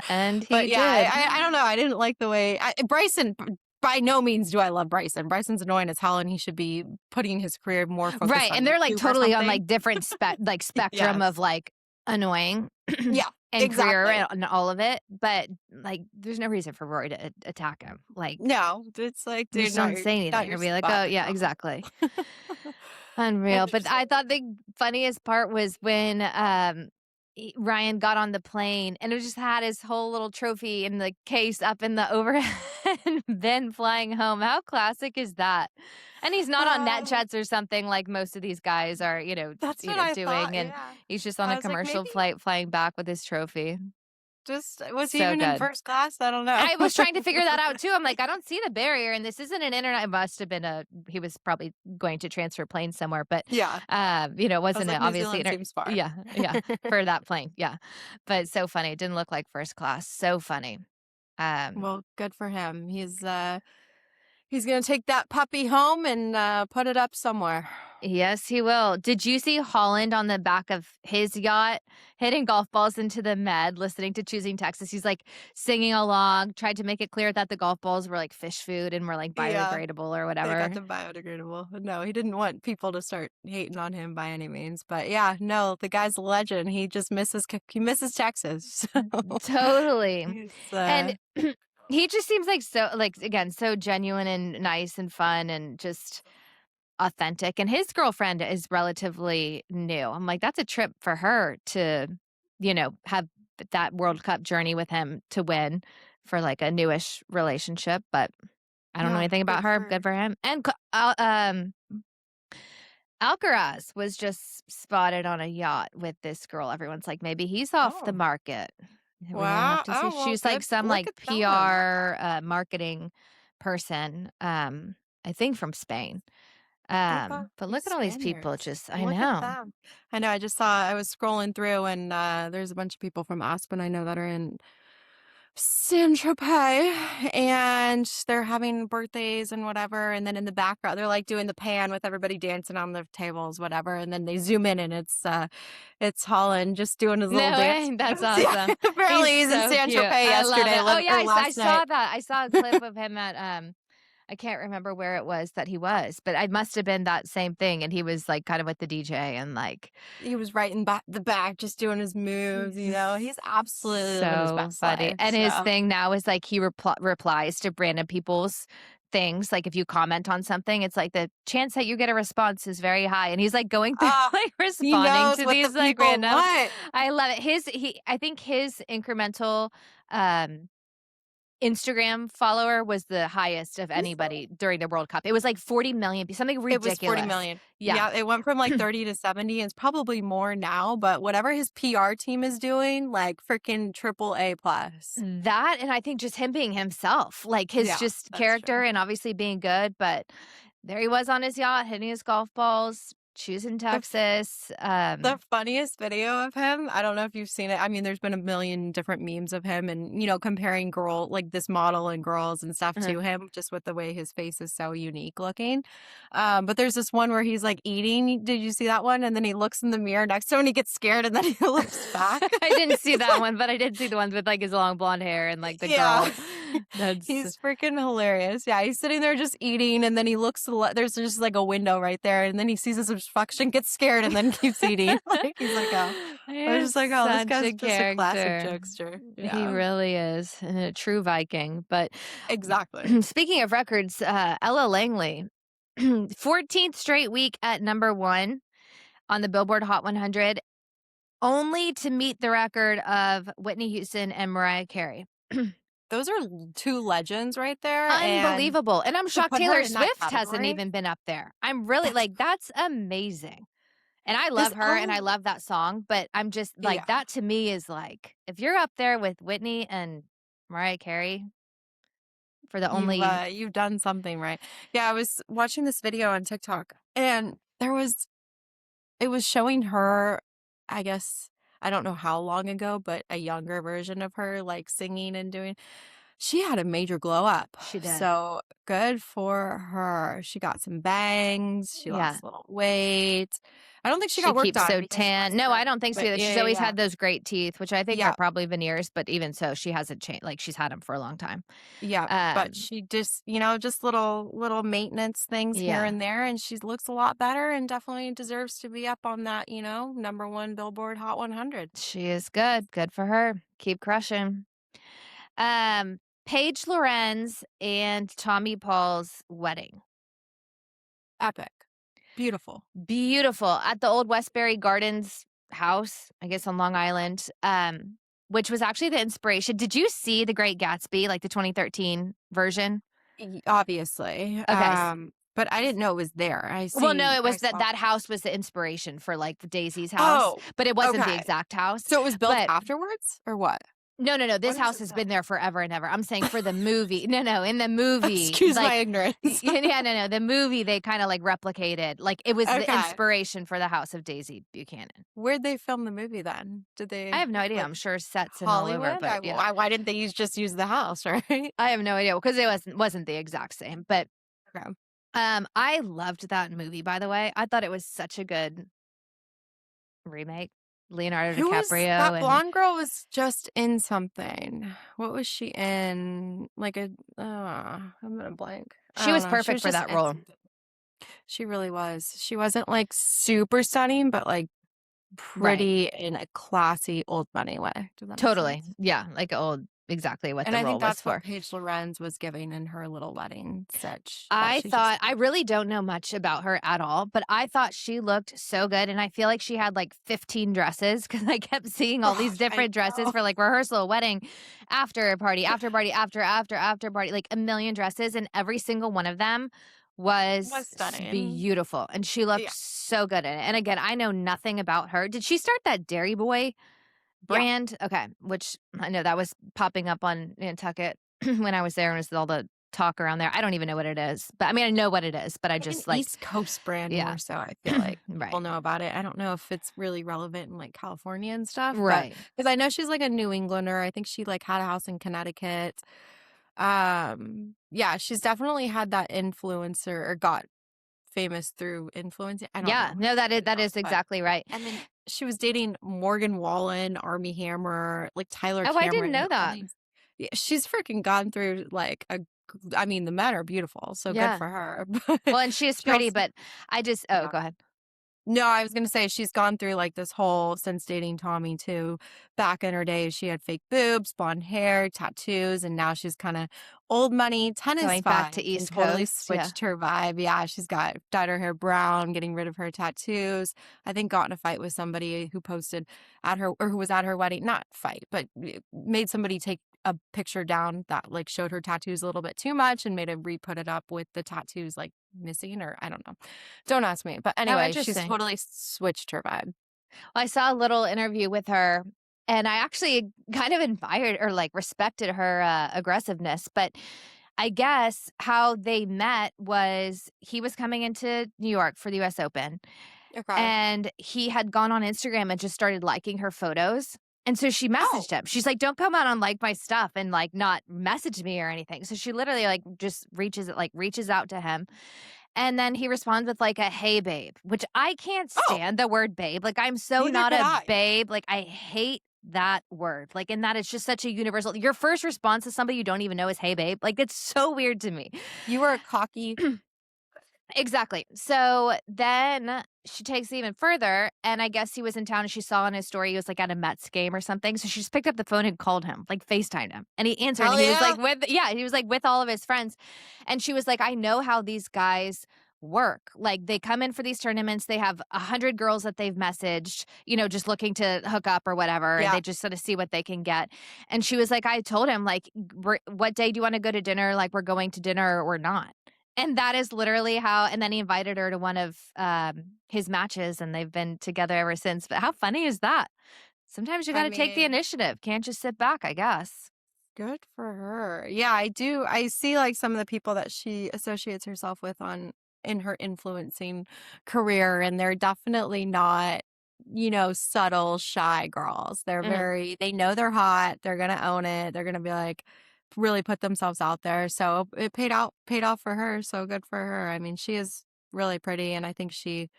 And he but yeah, did. I don't know. I didn't like the way Bryson. By no means do I love Bryson. Bryson's annoying as hell, and he should be putting his career more focused Right, on and they're, like, YouTube or totally on, something. like, different like, spectrum Yes. of, like, annoying. Yeah. and career Exactly. and all of it, but, like, there's no reason for Rory to attack him. Like, No, it's like, dude, just don't say not anything your or be like, spot "Oh, to yeah, come. exactly." Unreal, but I 100%. thought the funniest part was when, Ryan got on the plane and it just had his whole little trophy in the case up in the overhead bin flying home. How classic is that? And he's not on net Uh, chats or something like most of these guys are, that's what I doing, thought, and yeah. he's just on I a was like, commercial maybe flight flying back with his trophy. just was he So even in good. first class? I don't know. I was trying to figure that out too. I'm like, I don't see the barrier, and this isn't an internet. It must have been he was probably going to transfer planes somewhere, but Yeah. it I was wasn't like, New obviously. Zealand seems far. Yeah, yeah, for that plane, yeah. But so funny. It didn't look like first class. So funny. Um, Well, good for him. He's gonna take that puppy home and, put it up somewhere. yes, he will. Did you see Holland on the back of his yacht hitting golf balls into the med, listening to Choosing Texas? He's like singing along, tried to make it clear that the golf balls were like fish food and were like Yeah, biodegradable or they got whatever. the biodegradable. No, he didn't want people to start hating on him by any means, but yeah, no, the guy's a legend. He just he misses Texas, so Totally. he's, And he just seems like so like again, so genuine and nice and fun and just authentic. And his girlfriend is relatively new. I'm like, that's a trip for her to, have that World Cup journey with him to win for like a newish relationship. But I don't know yeah, anything about her. Good for him. And Alcaraz was just spotted on a yacht with this girl. Everyone's like, maybe he's off the oh, market. We will have wow. to see. Oh, well, She's like good. some Look like at them. PR marketing person, I think from Spain. Look at But these look at all these people. Spaniards. Just I Look at know. them. I know. I was scrolling through, and there's a bunch of people from Aspen I know that are in San Tropez, and they're having birthdays and whatever. And then in the background, they're like doing the pan with everybody dancing on the tables, whatever. And then they zoom in, and it's Holland just doing his little No dance way. That's moves. Yeah, awesome. He's apparently he's in so San cute. Tropez I love yesterday, it. Oh yeah, or I last night. saw that. I saw a clip of him at I can't remember where it was that he was, but I must have been that same thing. And he was like kind of with the DJ and like He was right in the back, just doing his moves. He's absolutely living his so best funny. life. And his So, thing now is like he replies to random people's things. Like if you comment on something, it's like the chance that you get a response is very high. And he's like going through ah, like he responding knows to what the these like people random. want. I love it. I think his incremental um Instagram follower was the highest of anybody during the World Cup. It was like 40 million, something It was forty ridiculous. million. Yeah. Yeah, it went from, like, 30 to 70, and it's probably more now, but whatever his PR team is doing, like, freaking triple A plus. That and I think just him being himself, like his Yeah, just that's character true. and obviously being good, but there he was on his yacht hitting his golf balls, choosing The Texas. The funniest video of him, I don't know if you've seen it. I mean, there's been a million different memes of him and, comparing like this model and girls and stuff Uh-huh. to him, just with the way his face is so unique looking. But there's this one where he's like eating. Did you see that one? And then he looks in the mirror next to him and he gets scared and then he looks back. I didn't see He's that like, one, but I did see the ones with like his long blonde hair and like the yeah. girl. That's He's freaking hilarious. Yeah, he's sitting there just eating, and then he looks to there's just like a window right there, and then he sees his reflection, gets scared, and then keeps eating. Like he's like, oh, he I was is just like, oh, this such guy's a just a classic character. jokester. He Yeah, really is and a true Viking. But exactly. speaking of records, Ella Langley, 14th straight week at number one on the Billboard Hot 100, only to meet the record of Whitney Houston and Mariah Carey. Those are two legends right there, and Unbelievable. And I'm to shocked put her Taylor in that Swift hasn't category, even been up there. I'm really that's like, that's amazing. And I this. love her and I Oh, love that song, but I'm just like, yeah. that to me is like, if you're up there with Whitney and Mariah Carey for the only. You've done something right. Yeah, I was watching this video on TikTok, and it was showing her, I guess, I don't know how long ago, but a younger version of her, like, singing and doing. She had a major glow up. She did. So good for her. She got some bangs. She Yeah. lost a little weight. I don't think she She got work keeps done so because she tan. lost No, I her. don't think so But either. yeah, She's yeah, always yeah. had those great teeth, which I think are Yeah, probably veneers, but even so, she hasn't changed. Like, she's had them for a long time. yeah. But Um, she just, you know, just little maintenance things here yeah, and there, and she looks a lot better and definitely deserves to be up on that, number one Billboard Hot 100. she is good. Good for her. Keep crushing. Paige Lorenze and Tommy Paul's wedding. Epic, beautiful. Beautiful at the old Westbury Gardens house, I guess on Long Island, which was actually the inspiration. Did you see The Great Gatsby, like the 2013 version? Obviously, Okay. but I didn't know it was there. Well, no, it I was saw. that house was the inspiration for like Daisy's house, Oh, but it wasn't the okay. exact house. So it was built But afterwards or what? no, no, no. What This does house it has say? been there forever and ever. I'm saying for the movie. No, no, in the movie, Excuse my like, ignorance. yeah, no, no. The movie they kind of like replicated, like it was the Okay. inspiration for the house of Daisy Buchanan. Where'd they film the movie then? Did I they have no idea. like I'm sure sets and all over, Hollywood? but yeah, Why didn't they just use the house, right? I have no idea because it wasn't the exact same. But Okay. I loved that movie. By the way, I thought it was such a good remake. Leonardo Who was DiCaprio that and blonde girl was just in something. What was she in? Like I'm gonna blank. I she don't was know. She perfect was for just that in role. something. She really was. She wasn't like super stunning, but like Right. pretty in a classy old money way. Does that make Totally. sense? Yeah. Like old, exactly what And the I role think was that's what for. Paige Lorenz was giving in her little wedding sitch that I she just thought I really don't know much about her at all, but I thought she looked so good, and I feel like she had like 15 dresses because I kept seeing all these God, I different dresses know. for like rehearsal, wedding, after party, after party, after party, like a million dresses, and every single one of them Was was stunning. beautiful, and she looked Yeah. so good in it. And again, I know nothing about her. Did she start that Dairy Boy Yeah. brand? Okay, which I know that was popping up on Nantucket when I was there, and was all the talk around there. I don't even know what it is, but I mean, I know what it is, but I Like an just like, East Coast brand yeah, more so, I feel like right, people know about it. I don't know if it's really relevant in like California and stuff, but right. because I know she's like a New Englander. I think she like had a house in Connecticut. Yeah, she's definitely had that influencer or got famous through influencing. I don't Yeah, know how no, to put it that out, is but exactly right. and then she was dating Morgan Wallen, Army Hammer, like Tyler Oh, I didn't Cameron, know all that. these. Yeah, she's freaking gone through like I mean, the men are beautiful, so good Yeah. for her. Well, But and she is she pretty, also, but I just, oh, yeah. go ahead. No, I was gonna say she's gone through like this whole since dating Tommy too. Back in her days, she had fake boobs, blonde hair, tattoos, and now she's kind of old money tennis Going back to vibes and East totally Coast, yeah. switched her vibe. Yeah, she's got dyed her hair brown, getting rid of her tattoos. I think got in a fight with somebody who posted at her or who was at her wedding. Not fight, but made somebody take a picture down that like showed her tattoos a little bit too much and made him re-put it up with the tattoos like missing or I don't know. Don't ask me. But Oh, anyway, she's interesting. totally switched her vibe. Well, I saw a little interview with her, and I actually kind of admired or like respected her aggressiveness. But I guess how they met was he was coming into New York for the US Open, Okay. and he had gone on Instagram and just started liking her photos. And so she Oh, messaged him. She's like, "Don't come out and like my stuff and like not message me or anything." So she literally like just reaches out to him. And then he responds with like a "Hey babe," which I can't oh, stand the word babe. Like I'm so neither not could a I. babe. Like I hate that word. Like and that is just such a universal. Your first response to somebody you don't even know is "Hey babe." Like it's so weird to me. You were a cocky. Exactly. So then she takes it even further, and I guess he was in town and she saw on his story he was like at a Mets game or something. So she just picked up the phone and called him, like FaceTimed him. And he answered and Hell he was yeah. like he was like with all of his friends. And she was like, I know how these guys work. Like they come in for these tournaments, they have 100 girls that they've messaged, just looking to hook up or whatever, and Yeah. they just sort of see what they can get. And she was like, I told him, like, what day do you want to go to dinner? Like, we're going to dinner or not. And that is literally how and then he invited her to one of, his matches, and they've been together ever since. But how funny is that? Sometimes you I gotta take the mean, initiative. Can't just sit back, I guess. good for her. Yeah, I do. I see like some of the people that she associates herself with on in her influencing career, and they're definitely not, subtle, shy girls. They're Mhm. very, they know they're hot. They're going to own it. They're going to be like, really put themselves out there. So it paid off for her. So good for her. I mean, she is really pretty, and I think she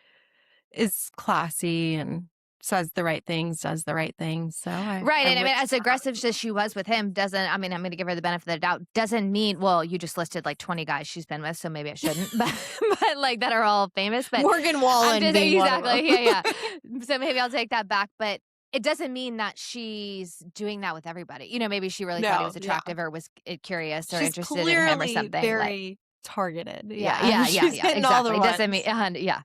is classy and says the right things, does the right things. So Right, I and I wish mean, as her aggressive as she was with him doesn't I mean, I'm gonna give her the benefit of the doubt, doesn't mean well, you just listed, like, 20 guys she's been with, so maybe I shouldn't, but, like, that are all famous, but Morgan I'm Wallen just being one of exactly, them. yeah. So maybe I'll take that back, but it doesn't mean that she's doing that with everybody. Maybe she really thought he No, was yeah. attractive or was, curious or She's interested in him or clearly something, like very targeted. yeah, Yeah. yeah, yeah, She's yeah, hitting all the exactly. It doesn't mean ones. yeah.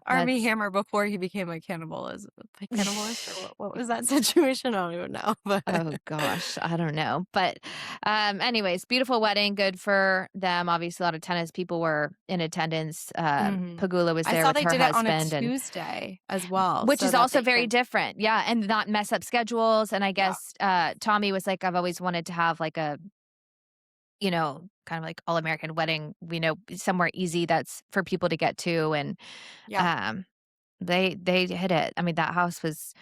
Army That's Hammer before he became a cannibalist, or what was that situation? I don't even know, but Oh gosh, I don't know. But anyways, beautiful wedding, good for them. Obviously, a lot of tennis people were in attendance. Mhm. Pagula was I there saw with they her did it on a husband and Tuesday as well which so is that also they very could different. Yeah, and not mess up schedules. And I yeah, guess Tommy was like, I've always wanted to have like a, kind of like all American wedding, somewhere easy that's for people to get to. And yeah. um they hit it. I mean, that house was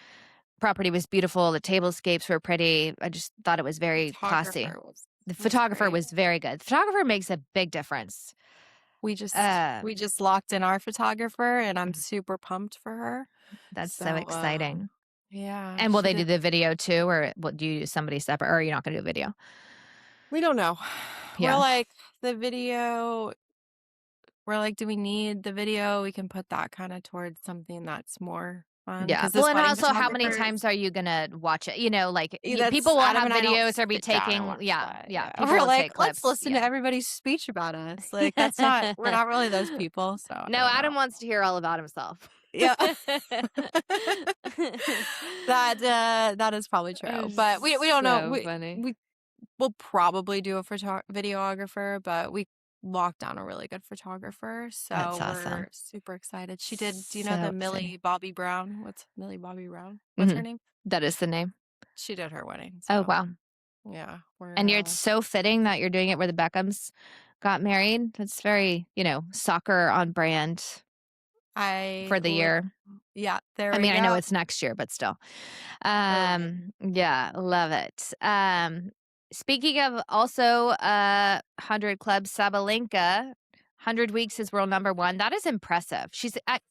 property was beautiful, the tablescapes were pretty. I just thought it was very classy. Photographer The was photographer great. was very good. The photographer makes a big difference. Uh, We just locked in our photographer, and I'm super pumped for her. that's So, so exciting. yeah, And will she they do did the video too, or what do you use somebody separate, or are you not gonna do a video? we don't know. We're Yeah. like, the video we're like, "Do we need the video?" We can put that kinda towards something that's more fun Yeah. because Well, this and wedding also how many photographer times are you gonna watch it? Like that's people will Adam have and I don't videos or be sit down and taking watch yeah, that, yeah, yeah. people We're will take like, "Let's clips. listen to Yeah. everybody's speech about us." Like, that's not we're not really those people, so I No, don't know. Adam wants to hear all about himself. Yeah. That is probably true, but we don't know. So funny. We will probably do a videographer, but we locked down a really good photographer, That's so we're awesome. super excited. She did do you know So the exciting. Millie Bobby Brown? What's Millie Bobby Brown? What's her Mhm. name? That is the name. She did her wedding, Oh, so wow. yeah, And it's so fitting that you're doing it where the Beckhams got married. That's very, soccer on brand I for the li year. yeah, there I we mean, I know go. it's next year, but still. Right. Yeah, love it. Speaking of also 100 Club, Sabalenka, 100 weeks is world number one. That is impressive. She's at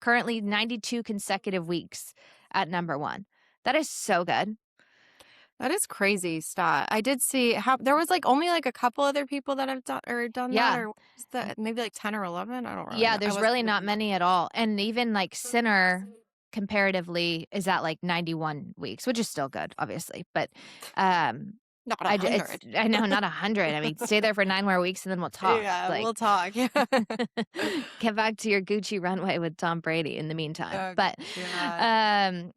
currently 92 consecutive weeks at number one. That is so good. That is crazy stat. I did see how there was, like, only, like, a couple other people that have done that, Yeah. or what was that? Maybe, like, 10 or 11? I don't really Yeah, know. I there's wasn't really not keeping up. many at all. And even like Sinner comparatively is at like 91 weeks, which is still good, obviously. But um Not it's 100. I know not 100. I mean, stay there for 9 more weeks and then we'll talk. Yeah, Like we'll talk. Yeah. get back to your Gucci runway with Tom Brady in the meantime. Oh, But god. um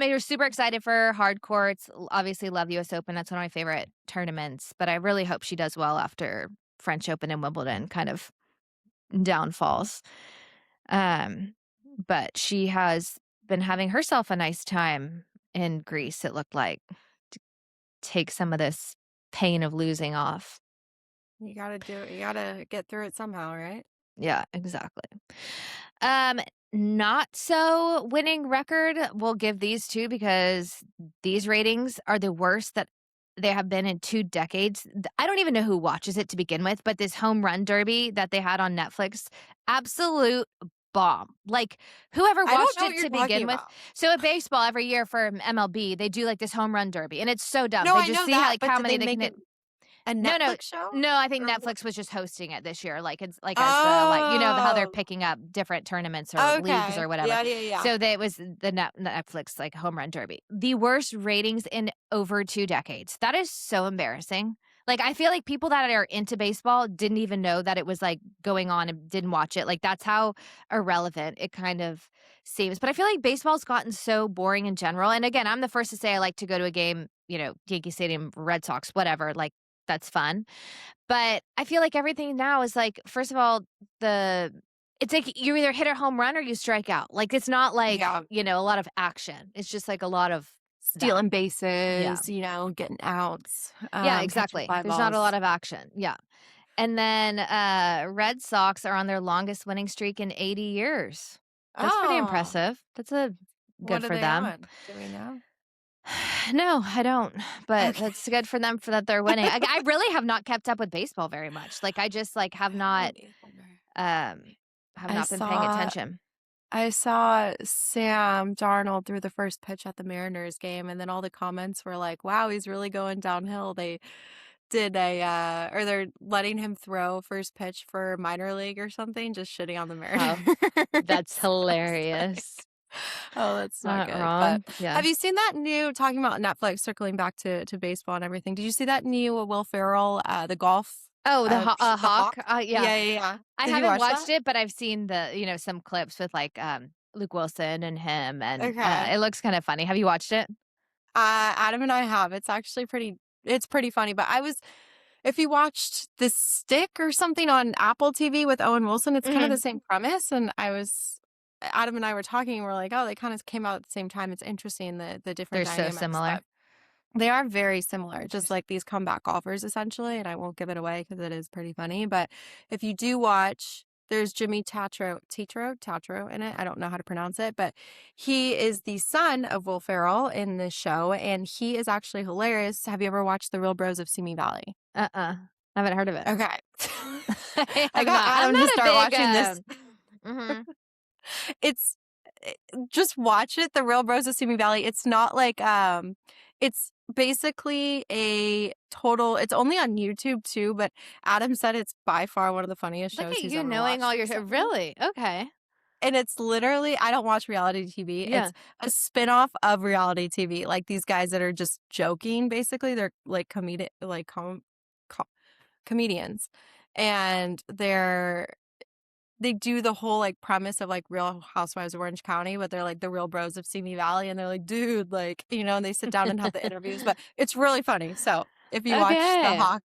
you're super excited for hard courts. Obviously love the US Open. That's one of my favorite tournaments, but I really hope she does well after French Open and Wimbledon kind of downfalls. Um, but she has been having herself a nice time in Greece, it looked like, to take some of this pain of losing off. You gotta do it. You gotta get through it somehow, right? Yeah, exactly. Um, Not so winning record. We'll give these two because these ratings are the worst that they have been in 2 decades. I don't even know who watches it to begin with, but this home run derby that they had on Netflix, absolute bomb. Like whoever I don't watched know what it you're to talking begin with. about. So at baseball every year for MLB, they do like this home run derby and it's so dumb. No, They I just know see how that, like but how did many they they can make hit. it a No, no. Netflix show? No, I think Or what? Netflix was just hosting it this year, like, it's like, as the like, how they're Oh, picking up different tournaments or leagues okay. or whatever. Yeah, yeah, yeah. So it was the Netflix, like, home run derby. The worst ratings in over 2 decades. That is so embarrassing. Like, I feel like people that are into baseball didn't even know that it was, like, going on and didn't watch it. Like, that's how irrelevant it kind of seems. But I feel like baseball's gotten so boring in general. And again, I'm the first to say I like to go to a game, Yankee Stadium, Red Sox, whatever. Like, that's fun. But I feel like everything now is like, first of all, it's like you either hit a home run or you strike out. Like it's not like, Yeah. a lot of action. It's just like a lot of that. Stealing Yeah. bases, getting outs, Yeah, catching exactly. fly There's not a lot balls. of action. Yeah. And then Red Sox are on their longest winning streak in 80 years. That's pretty Oh, impressive. That's a good what are for they them. on? Do we know? No, I don't, but Okay. that's good for them for that they're winning. I really have not kept up with baseball very much. Like, I just, like, Me either. um, have I not been paying saw attention. I saw Sam Darnold threw the first pitch at the Mariners game, and then all the comments were like, "Wow, he's really going downhill." They did a, or they're letting him throw first pitch for minor league or something, just shitting on the Mariners. Oh, that's I was like, hilarious. "Oh, that's not Not good." But wrong. Yeah. have you seen that new talking about Netflix, circling back to baseball and everything, did you see that new Will Ferrell, the golf, Oh, the Hawk? Hawk? Yeah. Yeah, yeah, yeah. I Did you haven't watch watched that? it, but I've seen some clips with, like, Luke Wilson and him, and, Okay. it looks kinda funny. Have you watched it? Adam and I have. It's actually it's pretty funny, but if you watched The Stick or something on Apple TV with Owen Wilson, it's kind of the Mhm. same premise, and Adam and I were talking, and we're like, "Oh, they kind of came out at the same time." It's interesting the different They're so dynamics, similar. but they are very similar, just Interest like these comeback golfers essentially, and I won't give it away because it is pretty funny, but if you do watch, there's Jimmy Tatro in it. I don't know how to pronounce it, but he is the son of Will Ferrell in this show, and he is actually hilarious. Have you ever watched The Real Bros of Simi Valley? Uh-uh. Haven't heard of it. Okay. I I have got not. I'm Adam to not a start big, watching this. mhm. It's eh, just watch it, The Real Bros of Simi Valley. It's not like, it's basically it's only on YouTube too, but Adam said it's by far one of the funniest Look shows at he's you ever knowing all watched your recently. really? Okay. And it's literally I don't watch reality TV. Yeah. It's a spinoff of reality TV. Like these guys that are just joking, basically. They're like co comedians. And they do the whole like premise of like Real Housewives of Orange County, but they're like the real bros of Simi Valley, and they're like, dude, like, and they sit down and have the interviews, but it's really funny. So if you watch the Okay. Hawk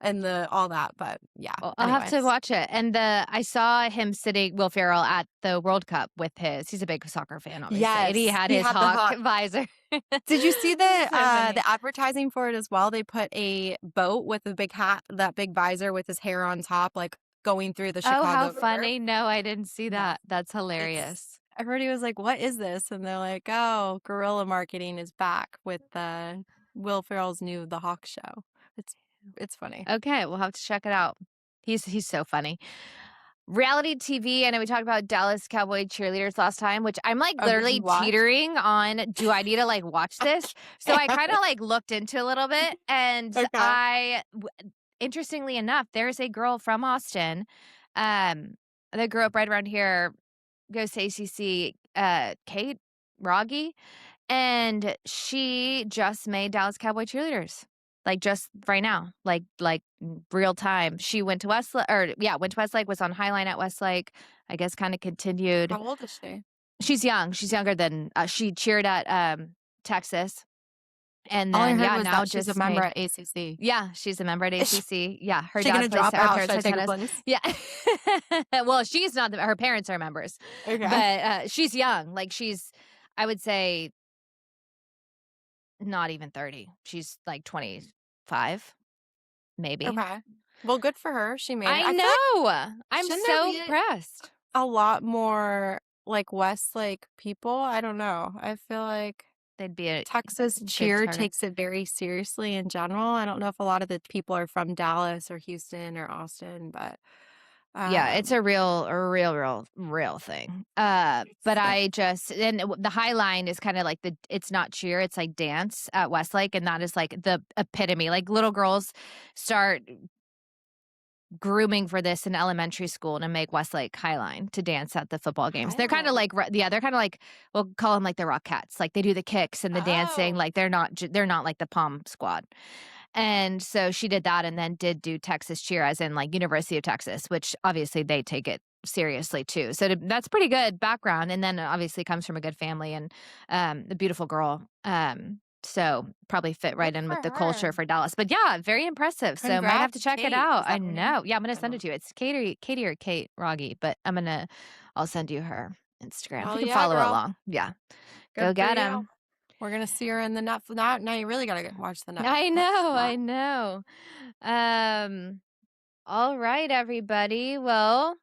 and the all that, but yeah, Well, I'll have to anyways. watch it. And I saw him sitting, Will Ferrell, at the World Cup with he's a big soccer fan, obviously, and he Yes, had he his had the hawk Hawk. visor. Did you see So funny. the advertising for it as well? They put a boat with a big hat, that big visor with his hair on top, like going through the Oh, how Chicago River. funny. No, I didn't see Yes. that. That's It's hilarious. everybody was like, "What is this?" And they're like, "Oh, guerrilla marketing is back with Will Ferrell's new The Hawk Show." It's it's funny. Okay, we'll have to check it out. He's so funny. Reality TV, I know we talked about Dallas Cowboy cheerleaders last time, which I'm, like, Oh, did literally you watch? teetering on, do I need to, like, watch this? So I kinda, like, looked into a little bit, and Okay. interestingly enough, there's a girl from Austin, um, that grew up right around here, goes to ACC, Kate Rogge, and she just made Dallas Cowboy cheerleaders, like, just right now, real time. She went to went to Westlake, was on Highline at Westlake, I guess kinda continued. How old is she? She's young, she's younger than she cheered at, Texas, and All I then, heard yeah, was now that she's a just member made at ACC. yeah, she's a member at Is ACC. Yeah, she gonna drop her out? Should parents I play take her tennis. place? Yeah. Well, she's not her parents are members, Okay. but, she's young, like, I would say not even 30. She's, like, 25, maybe. Okay. Well, good for her. She made it. I I feel like know! I'm shouldn't there so be impressed. a lot more like Westlake people? I don't know. I feel like They'd be a Texas good cheer target. takes it very seriously in general. I don't know if a lot of the people are from Dallas or Houston or Austin, but Yeah, it's um real thing. But so I just and the High Line is kinda like it's not cheer, it's like dance at Westlake, and that is, like, the epitome. Like, little girls start grooming for this in elementary school to make Westlake Highline to dance at the football games. They're kinda Highline. like they're kinda like we'll call them like the Rockettes. Like, they do the kicks and the dancing, Oh, like, they're not like the pom squad. And so she did that and then did do Texas cheer as in, like, University of Texas, which obviously they take it seriously too. So that's pretty good background, and then obviously comes from a good family and, a beautiful girl. So probably fit good right in for with the her. culture for Dallas. But yeah, very impressive. So might have to Congrats, check it Kate. out. Is I that her name? know. Yeah, I'm gonna I send don't it know. to you. It's Katie or Kate Rogge, but I'll send you her Instagram. You Hell can yeah, follow girl. along. Yeah. Good Go for get you. him. We're gonna see her in the now you really gotta watch the I Netflix know, spot. I know. Um, all right, everybody. Well,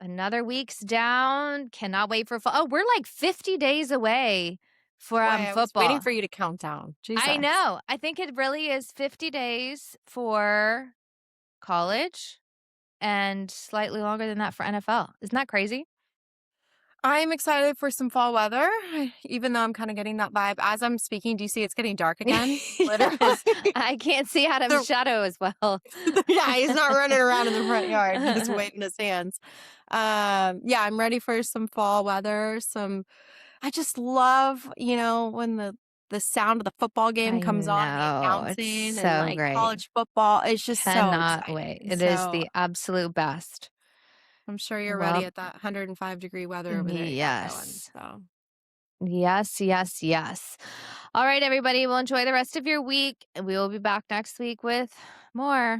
another week's down. Cannot wait for fall. Oh, we're like 50 days away for Boy, I was waiting football. for you to count down. I Jesus. know. I think it really is 50 days for college and slightly longer than that for NFL. Isn't that crazy? I'm excited for some fall weather, even though I'm kinda getting that vibe. As I'm speaking, do you see it's getting dark again? Literally. I can't see Adam's The shadow as well. Yeah, he's not running around in the front yard, just waving his hands. Yeah, I'm ready for some fall weather, I just love, when the sound of the football game I comes on and the know. It's announcing and, so like, great. college football. It's just so Cannot wait. exciting. It is So, the absolute best. I'm sure you're ready Well, at that 105-degree weather over there you got going, yes. so. Yes, yes, yes. All right, everybody. Well, enjoy the rest of your week. And we will be back next week with more.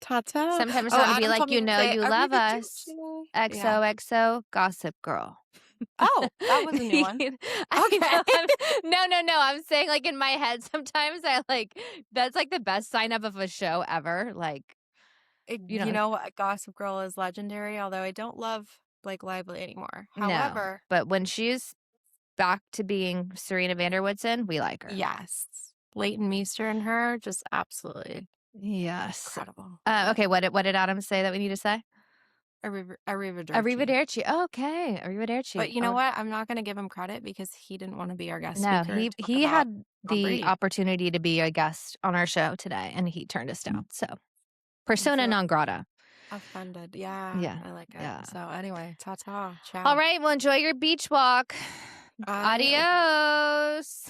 Ta-ta. Sometimes it's Oh, going to be Adam like, told me you to know, say you love us. arrivederci. Yeah. XOXO, Gossip Girl. Oh, that was a new one. I Okay. know. No. I'm saying like in my head, sometimes I like, that's like the best sign up of a show ever. Like, you You know, know what? Gossip Girl is legendary, although I don't love Blake Lively anymore. no. However, But when she's back to being Serena Vanderwoodson, we like her. yes, Leighton Meester and her, just absolutely Yes. incredible. Okay. What did Adam say that we need to say? Arrivederci. Arrivederci. Okay. But Arrivederci. you know what? I'm not going to give him credit because he didn't want to be our guest No, speaker and talk he about had Tom the Brady. opportunity to be a guest on our show today, and he turned us down. So, I persona feel non grata. offended. Yeah, Yeah, I like it. yeah. So anyway, ta-ta. All Ciao. right, well, enjoy your beach walk. I Adios.